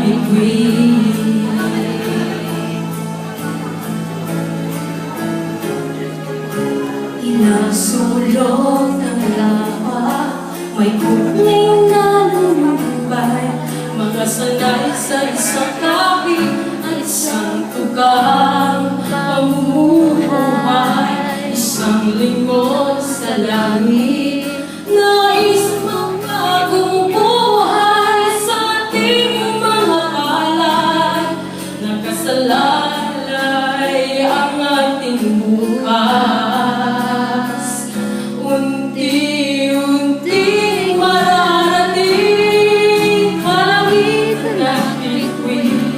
bituin. Inasulot ang lawa, may kupling na lumabay, mga sanay sa isang tabi, ang isang tugang pamumuhay, isang lingkod sa langit. Nais magpagong buhay sa ating mga palad, nakasalalay ang ating bukas. Unti-unting mararating kalangitan at bituin.